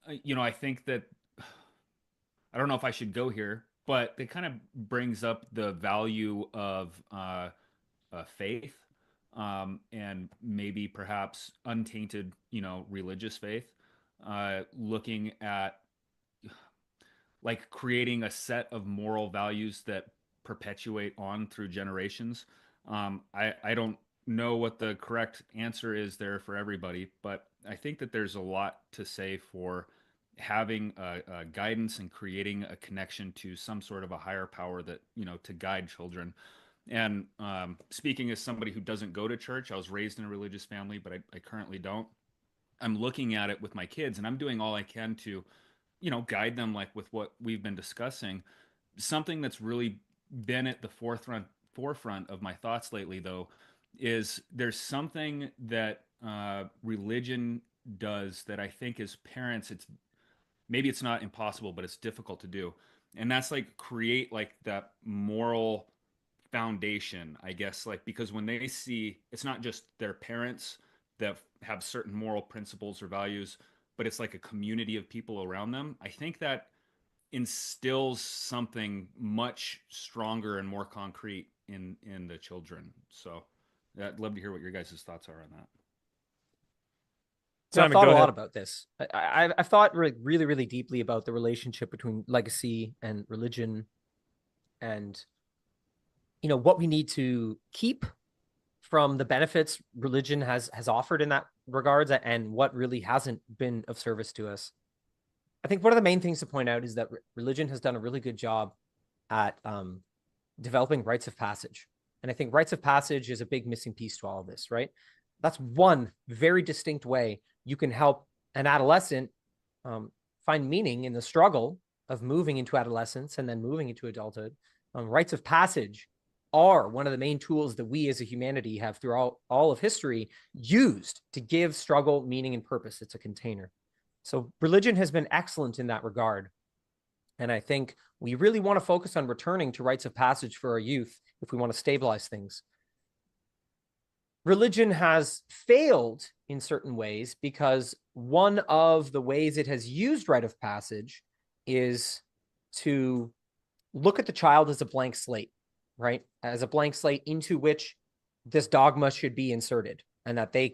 I think that I don't know if I should go here, but it kind of brings up the value of faith, and maybe perhaps untainted, religious faith. Looking at like creating a set of moral values that perpetuate on through generations. I don't know what the correct answer is there for everybody, but I think that there's a lot to say for having a guidance and creating a connection to some sort of a higher power that, to guide children. And speaking as somebody who doesn't go to church, I was raised in a religious family, but I currently don't. I'm looking at it with my kids and I'm doing all I can to, guide them like with what we've been discussing. Something that's really been at the forefront of my thoughts lately, though, is there's something that religion does that I think as parents, it's not impossible, but it's difficult to do. And that's like create like that moral foundation, I guess, like, because when they see it's not just their parents that have certain moral principles or values, but it's like a community of people around them. I think that instills something much stronger and more concrete in the children. So I'd love to hear what your guys' thoughts are on that. So I've thought a lot about this. I've thought really, really deeply about the relationship between legacy and religion, and what we need to keep from the benefits religion has offered in that regards, and what really hasn't been of service to us. I think one of the main things to point out is that religion has done a really good job at developing rites of passage. And I think rites of passage is a big missing piece to all of this, right? That's one very distinct way you can help an adolescent find meaning in the struggle of moving into adolescence and then moving into adulthood. Rites of passage are one of the main tools that we as a humanity have throughout all of history used to give struggle meaning and purpose. It's a container. So religion has been excellent in that regard. And I think we really want to focus on returning to rites of passage for our youth if we want to stabilize things. Religion has failed in certain ways because one of the ways it has used rite of passage is to look at the child as a blank slate, right? As a blank slate into which this dogma should be inserted, and that they're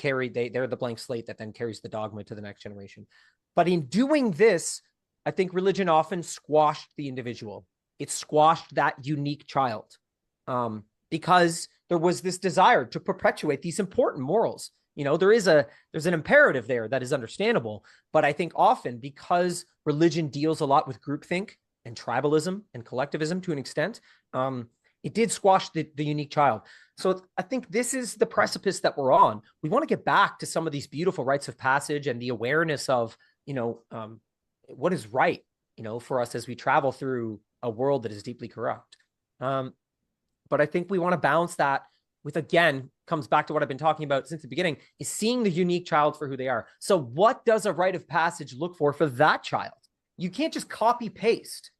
the blank slate that then carries the dogma to the next generation. But in doing this, I think religion often squashed the individual. It squashed that unique child because there was this desire to perpetuate these important morals. there's an imperative there that is understandable. But I think often, because religion deals a lot with groupthink and tribalism and collectivism to an extent, it did squash the unique child. So I think this is the precipice that we're on. We want to get back to some of these beautiful rites of passage and the awareness of, what is right, for us as we travel through a world that is deeply corrupt. But I think we want to balance that with, again, comes back to what I've been talking about since the beginning, is seeing the unique child for who they are. So what does a rite of passage look for that child? You can't just copy paste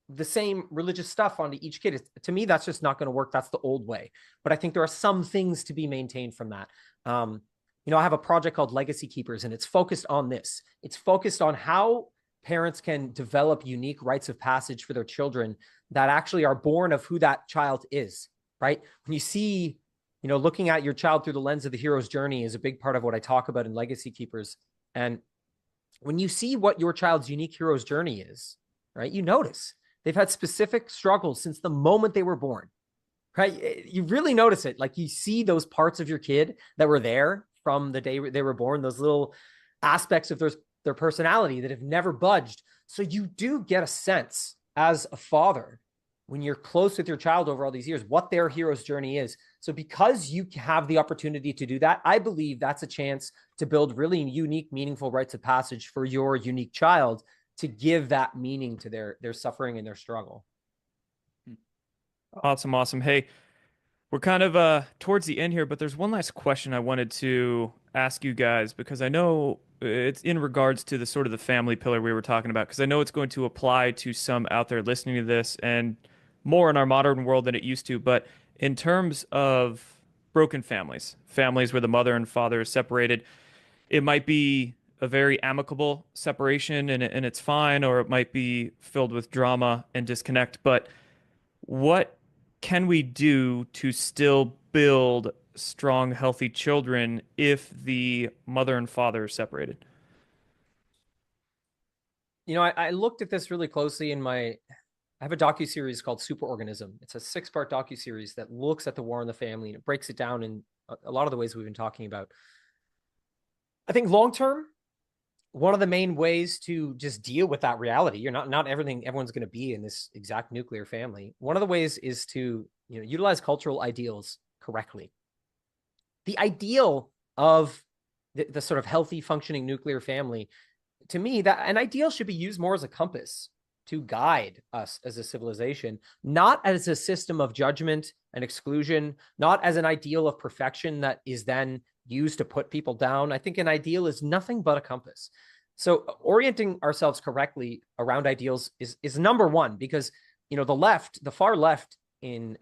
the same religious stuff onto each kid. To me, that's just not going to work. That's the old way. But I think there are some things to be maintained from that. I have a project called Legacy Keepers, and it's focused on this. It's focused on how parents can develop unique rites of passage for their children that actually are born of who that child is, right? When you see, looking at your child through the lens of the hero's journey is a big part of what I talk about in Legacy Keepers. And when you see what your child's unique hero's journey is, right, you notice they've had specific struggles since the moment they were born, right? You really notice it. Like, you see those parts of your kid that were there from the day they were born, those little aspects of their personality that have never budged. So you do get a sense as a father, when you're close with your child over all these years, what their hero's journey is. So because you have the opportunity to do that, I believe that's a chance to build really unique, meaningful rites of passage for your unique child, to give that meaning to their suffering and their struggle. Awesome. Hey, we're kind of towards the end here, but there's one last question I wanted to ask you guys, because I know it's in regards to the sort of the family pillar we were talking about, because I know it's going to apply to some out there listening to this, and more in our modern world than it used to. But in terms of broken families where the mother and father are separated, it might be a very amicable separation and it's fine, or it might be filled with drama and disconnect. But what can we do to still build strong, healthy children if the mother and father are separated? I looked at this really closely I have a docuseries called Superorganism. It's a 6-part docuseries that looks at the war in the family, and it breaks it down in a lot of the ways we've been talking about. I think long-term, one of the main ways to just deal with that reality, you're not everyone's going to be in this exact nuclear family. One of the ways is to, utilize cultural ideals correctly. The ideal of the sort of healthy, functioning nuclear family, to me, that an ideal should be used more as a compass to guide us as a civilization, not as a system of judgment and exclusion, not as an ideal of perfection that is then used to put people down. I think an ideal is nothing but a compass. So orienting ourselves correctly around ideals is number one, because, the far left in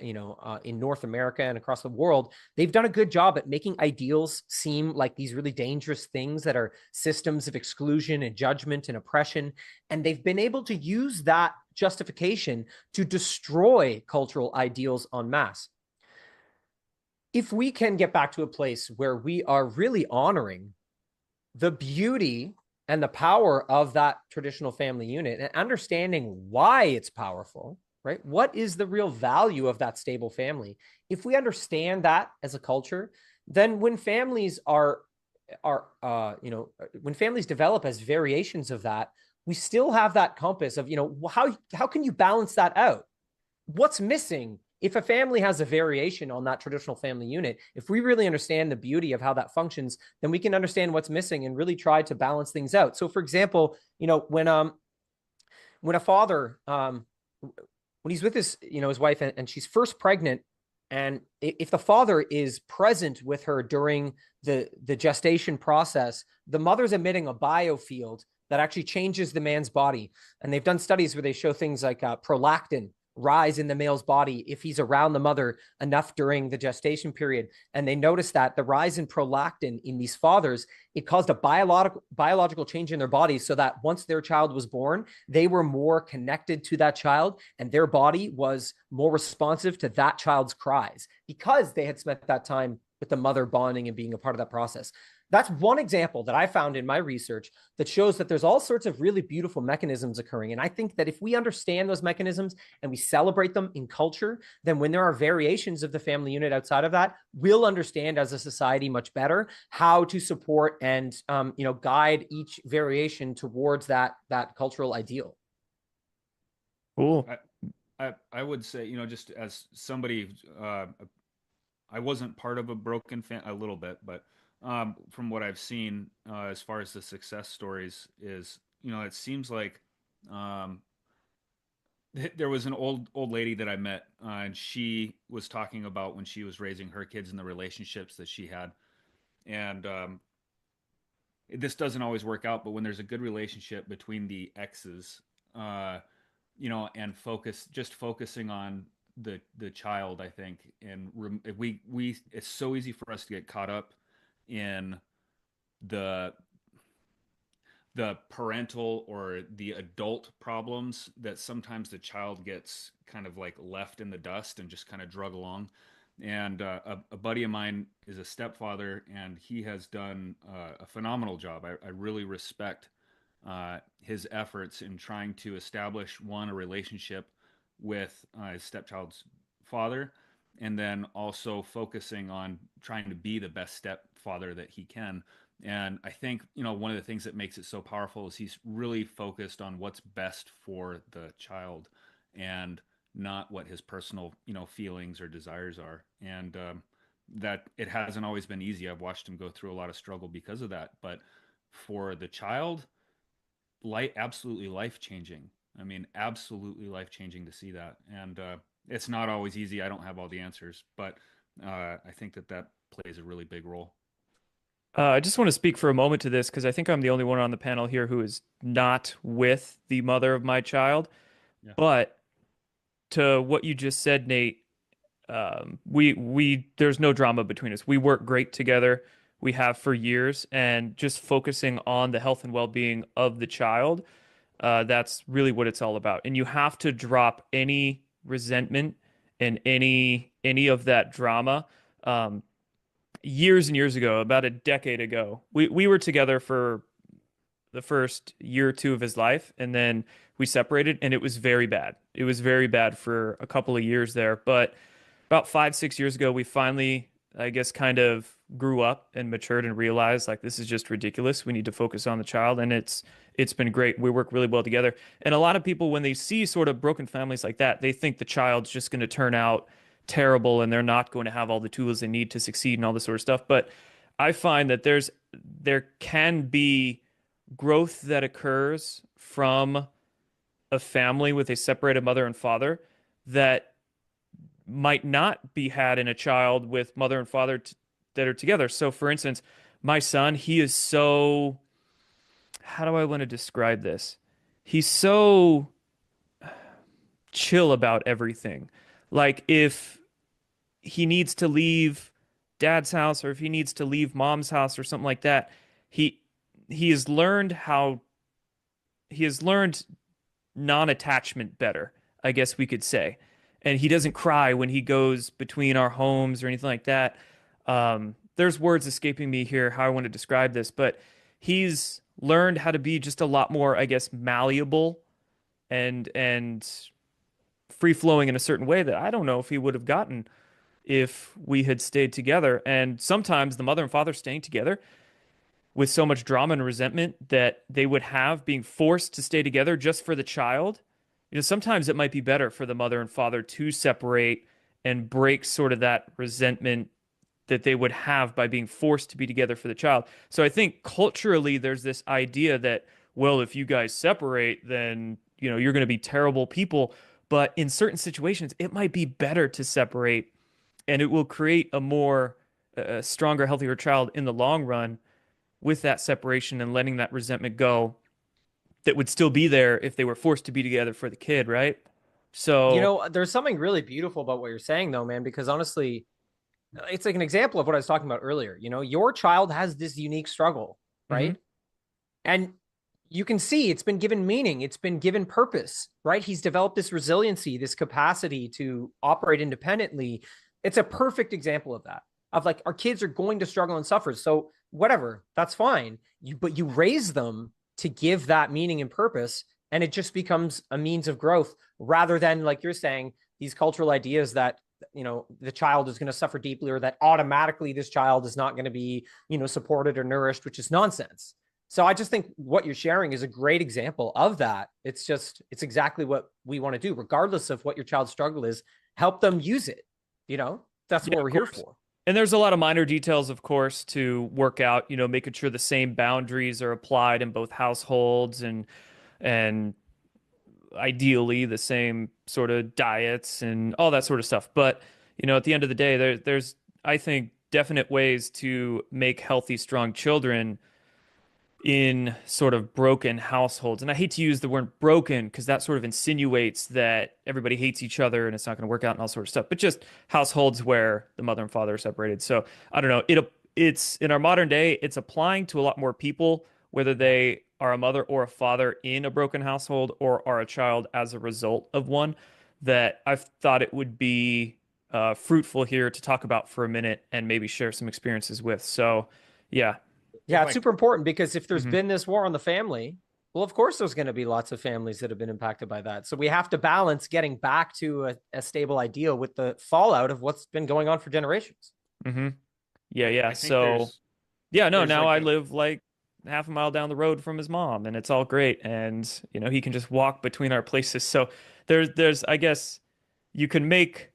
North America and across the world, they've done a good job at making ideals seem like these really dangerous things that are systems of exclusion and judgment and oppression. And they've been able to use that justification to destroy cultural ideals en masse. If we can get back to a place where we are really honoring the beauty and the power of that traditional family unit and understanding why it's powerful, right? What is the real value of that stable family? If we understand that as a culture, then when families when families develop as variations of that, we still have that compass of, how can you balance that out? What's missing? If a family has a variation on that traditional family unit, if we really understand the beauty of how that functions, then we can understand what's missing and really try to balance things out. So, for example, when a father, when he's with his wife and she's first pregnant, and if the father is present with her during the gestation process, the mother's emitting a biofield that actually changes the man's body. And they've done studies where they show things like prolactin rise in the male's body if he's around the mother enough during the gestation period. And they noticed that the rise in prolactin in these fathers, it caused a biological change in their bodies, so that once their child was born, they were more connected to that child and their body was more responsive to that child's cries because they had spent that time with the mother bonding and being a part of that process. That's one example that I found in my research that shows that there's all sorts of really beautiful mechanisms occurring. And I think that if we understand those mechanisms and we celebrate them in culture, then when there are variations of the family unit outside of that, we'll understand as a society much better how to support and guide each variation towards that cultural ideal. Cool. I would say, just as somebody, I wasn't part of a broken a little bit, but from what I've seen, as far as the success stories is, it seems like there was an old lady that I met, and she was talking about when she was raising her kids and the relationships that she had, and this doesn't always work out, but when there's a good relationship between the exes, and focusing on the child, I think, and we it's so easy for us to get caught up in the parental or the adult problems that sometimes the child gets kind of like left in the dust and just kind of drug along. And a buddy of mine is a stepfather, and he has done a phenomenal job. I really respect his efforts in trying to establish a relationship with his stepchild's father, and then also focusing on trying to be the best stepfather that he can. And I think, one of the things that makes it so powerful is he's really focused on what's best for the child and not what his personal, feelings or desires are. And that it hasn't always been easy. I've watched him go through a lot of struggle because of that. But for the child, absolutely life-changing. I mean, absolutely life-changing to see that. And it's not always easy. I don't have all the answers, but I think that plays a really big role. I just want to speak for a moment to this because I think I'm the only one on the panel here who is not with the mother of my child. Yeah. But to what you just said, Nate, we there's no drama between us. We work great together. We have for years, and just focusing on the health and well-being of the child, that's really what it's all about. And you have to drop any resentment and any of that drama. Years and years ago, about a decade ago, we were together for the first year or two of his life, and then we separated, and it was very bad. It was very bad for a couple of years there. But about 5, 6 years ago, we finally, I guess, kind of grew up and matured and realized like this is just ridiculous. We need to focus on the child, and it's been great. We work really well together. And a lot of people, when they see sort of broken families like that, they think the child's just going to turn out terrible and they're not going to have all the tools they need to succeed and all this sort of stuff. But I find that there can be growth that occurs from a family with a separated mother and father that might not be had in a child with mother and father that are together. So for instance, my son, he is so, how do I want to describe this? He's so chill about everything. Like if he needs to leave dad's house or if he needs to leave mom's house or something like that, he has learned non-attachment better, I guess we could say. And he doesn't cry when he goes between our homes or anything like that. There's words escaping me here how I want to describe this, but he's learned how to be just a lot more, I guess, malleable and free flowing in a certain way that I don't know if he would have gotten if we had stayed together. And sometimes the mother and father staying together with so much drama and resentment that they would have being forced to stay together just for the child. Sometimes it might be better for the mother and father to separate and break sort of that resentment that they would have by being forced to be together for the child. So I think culturally there's this idea that, well, if you guys separate, then, you're going to be terrible people. But in certain situations, it might be better to separate, and it will create a stronger, healthier child in the long run with that separation and letting that resentment go that would still be there if they were forced to be together for the kid, right? So, there's something really beautiful about what you're saying, though, man, because honestly, it's like an example of what I was talking about earlier. Your child has this unique struggle, right? And you can see it's been given meaning, it's been given purpose, right? He's developed this resiliency, this capacity to operate independently. It's a perfect example of that, of like our kids are going to struggle and suffer. So whatever, that's fine. But you raise them to give that meaning and purpose, and it just becomes a means of growth rather than, like you're saying, these cultural ideas that, the child is going to suffer deeply, or that automatically this child is not going to be, supported or nourished, which is nonsense. So I just think what you're sharing is a great example of that. It's exactly what we want to do, regardless of what your child's struggle is. Help them use it. That's what we're here for. And there's a lot of minor details, of course, to work out, making sure the same boundaries are applied in both households, and ideally the same sort of diets and all that sort of stuff. But, at the end of the day, there's, I think, definite ways to make healthy, strong children in sort of broken households. And I hate to use the word broken because that sort of insinuates that everybody hates each other and it's not going to work out and all sort of stuff, but just households where the mother and father are separated. So I don't know. It's in our modern day, it's applying to a lot more people, whether they are a mother or a father in a broken household or are a child as a result of one, that I've thought it would be fruitful here to talk about for a minute and maybe share some experiences with. So yeah. Yeah, it's super important, because if there's Mhm. been this war on the family, well, of course, there's going to be lots of families that have been impacted by that. So we have to balance getting back to a stable ideal with the fallout of what's been going on for generations. Mm-hmm. Yeah, yeah. I think So yeah, no, there's now like I live like half a mile down the road from his mom, and it's all great. And he can just walk between our places. So there's I guess you can make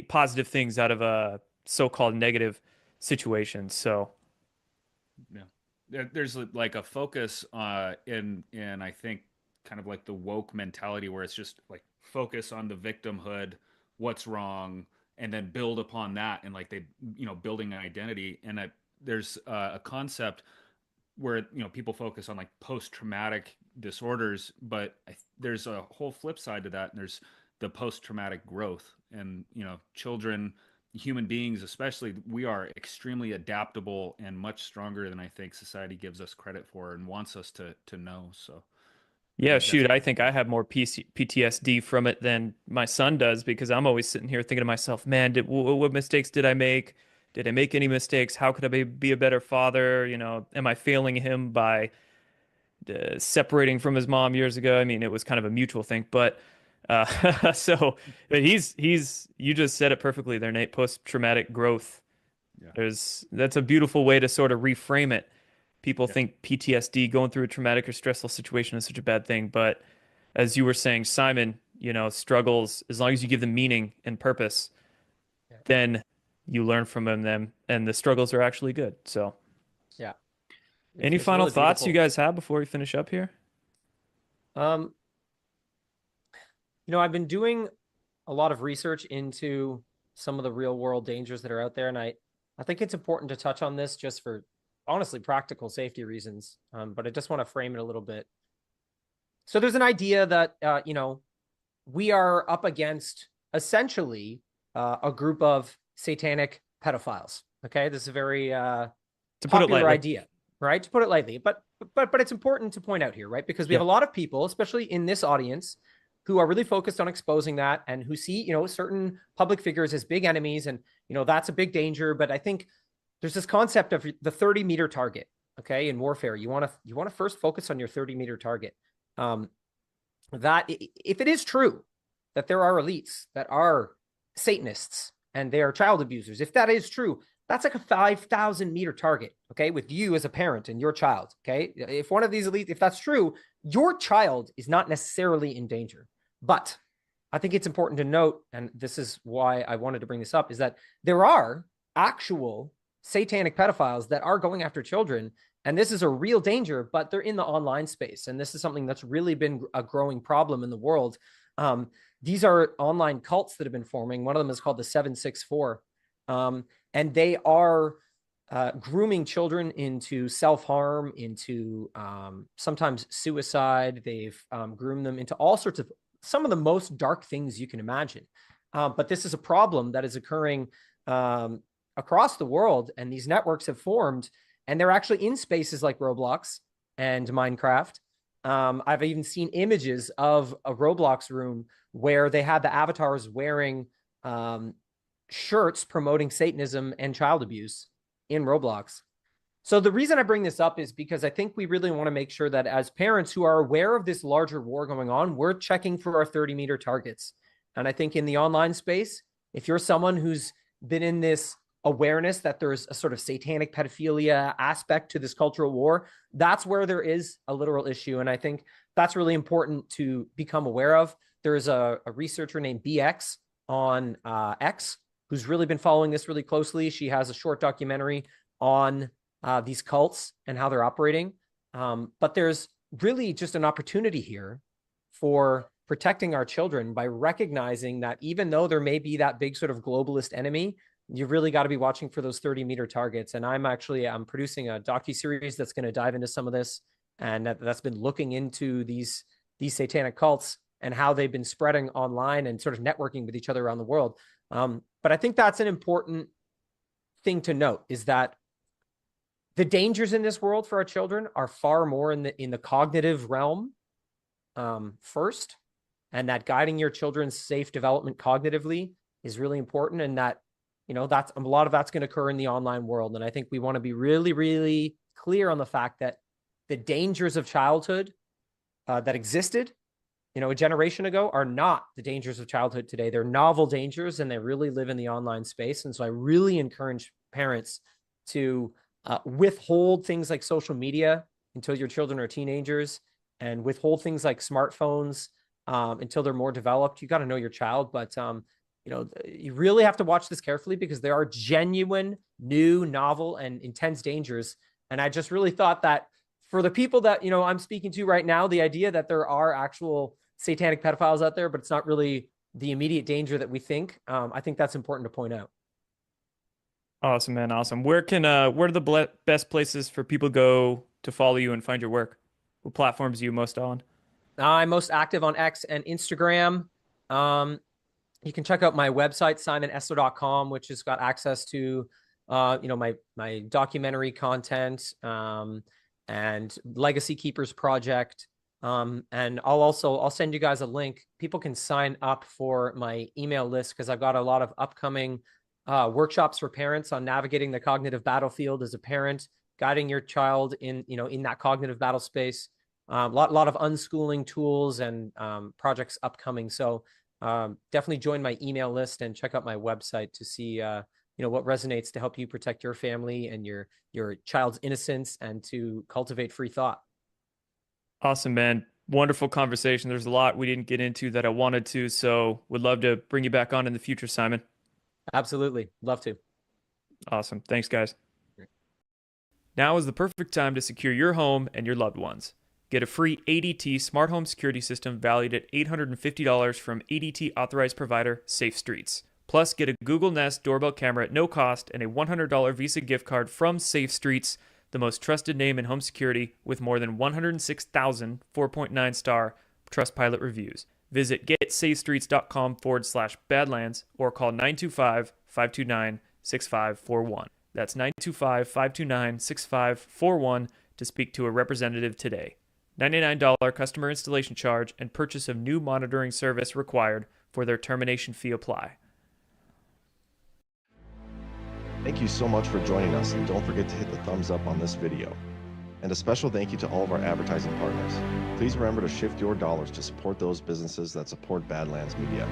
positive things out of a so-called negative situation. So Yeah. There's like a focus in I think kind of like the woke mentality where it's just like focus on the victimhood, what's wrong, and then build upon that, and like they building an identity. And there's a concept where people focus on like post-traumatic disorders, but there's a whole flip side to that, and there's the post-traumatic growth. And children, human beings especially, we are extremely adaptable and much stronger than I think society gives us credit for and wants us to know. So I yeah, think that's shoot, I think I have more PTSD from it than my son does, because I'm always sitting here thinking to myself, man, what mistakes did I make? Did I make any mistakes? How could I be a better father? Am I failing him by separating from his mom years ago? I mean, it was kind of a mutual thing, but so but he's you just said it perfectly there, Nate. Post-traumatic growth. yeah. That's a beautiful way to sort of reframe it. People Yeah. think PTSD, going through a traumatic or stressful situation, is such a bad thing, but as you were saying, Simon, struggles, as long as you give them meaning and purpose, Yeah. then you learn from them, and the struggles are actually good. So, Yeah. any It's final really thoughts you beautiful. guys have before we finish up here? Um, I've been doing a lot of research into some of the real world dangers that are out there. And I think it's important to touch on this just for honestly practical safety reasons. But I just want to frame it a little bit. So there's an idea that, we are up against essentially a group of satanic pedophiles. Okay. This is a very To put it popular lightly. idea, right? To put it lightly, but it's important to point out here, right? Because we have Yeah. a lot of people, especially in this audience, who are really focused on exposing that, and who see, certain public figures as big enemies, and that's a big danger. But I think there's this concept of the 30-meter target. Okay, in warfare, you want to first focus on your 30-meter target. That if it is true that there are elites that are Satanists and they are child abusers, if that is true, that's like a 5,000-meter target, okay, with you as a parent and your child, okay? If one of these elites, if that's true, your child is not necessarily in danger. But I think it's important to note, and this is why I wanted to bring this up, is that there are actual satanic pedophiles that are going after children, and this is a real danger, but they're in the online space, and this is something that's really been a growing problem in the world. These are online cults that have been forming. One of them is called the 764. And they are grooming children into self-harm, into sometimes suicide. They've groomed them into all sorts of some of the most dark things you can imagine. But this is a problem that is occurring across the world, and these networks have formed, and they're actually in spaces like Roblox and Minecraft. I've even seen images of a Roblox room where they had the avatars wearing shirts promoting Satanism and child abuse in Roblox. So the reason I bring this up is because I think we really want to make sure that as parents who are aware of this larger war going on, we're checking for our 30-meter targets. And I think in the online space, if you're someone who's been in this awareness that there's a sort of satanic pedophilia aspect to this cultural war, that's where there is a literal issue. And I think that's really important to become aware of. There's a researcher named BX on X who's really been following this really closely. She has a short documentary on these cults and how they're operating. But there's really just an opportunity here for protecting our children by recognizing that even though there may be that big sort of globalist enemy, you really got to be watching for those 30-meter targets. And I'm producing a docuseries that's going to dive into some of this, and that's been looking into these satanic cults and how they've been spreading online and sort of networking with each other around the world. But I think that's an important thing to note, is that the dangers in this world for our children are far more in the cognitive realm first, and that guiding your children's safe development cognitively is really important, and that that's a lot of that's going to occur in the online world. And I think we want to be really, really clear on the fact that the dangers of childhood that existed, a generation ago are not the dangers of childhood today. They're novel dangers, and they really live in the online space. And so I really encourage parents to withhold things like social media until your children are teenagers, and withhold things like smartphones until they're more developed. You got to know your child, but you really have to watch this carefully, because there are genuine, new, novel, and intense dangers. And I just really thought that for the people that, I'm speaking to right now, the idea that there are actual satanic pedophiles out there, but it's not really the immediate danger that we think, I think that's important to point out. Awesome, man. Awesome. Where are the best places for people to go to follow you and find your work? What platforms are you most on? I'm most active on X and Instagram. You can check out my website, simonesler.com, which has got access to, my documentary content, and Legacy Keepers Project. And I'll send you guys a link. People can sign up for my email list, because I've got a lot of upcoming workshops for parents on navigating the cognitive battlefield as a parent, guiding your child in that cognitive battle space. A lot of unschooling tools and projects upcoming. So definitely join my email list and check out my website to see what resonates to help you protect your family and your child's innocence, and to cultivate free thought. Awesome, man. Wonderful conversation. There's a lot we didn't get into that I wanted to, so would love to bring you back on in the future, Simon. Absolutely. Love to. Awesome. Thanks, guys. Now is the perfect time to secure your home and your loved ones. Get a free ADT smart home security system valued at $850 from ADT authorized provider Safe Streets. Plus, get a Google Nest doorbell camera at no cost and a $100 Visa gift card from Safe Streets, the most trusted name in home security, with more than 106,000 4.9-star Trustpilot reviews. Visit getsafestreets.com/badlands or call 925-529-6541. That's 925-529-6541 to speak to a representative today. $99 customer installation charge and purchase of new monitoring service required. For their termination fee apply. Thank you so much for joining us, and don't forget to hit the thumbs up on this video. And a special thank you to all of our advertising partners. Please remember to shift your dollars to support those businesses that support Badlands Media.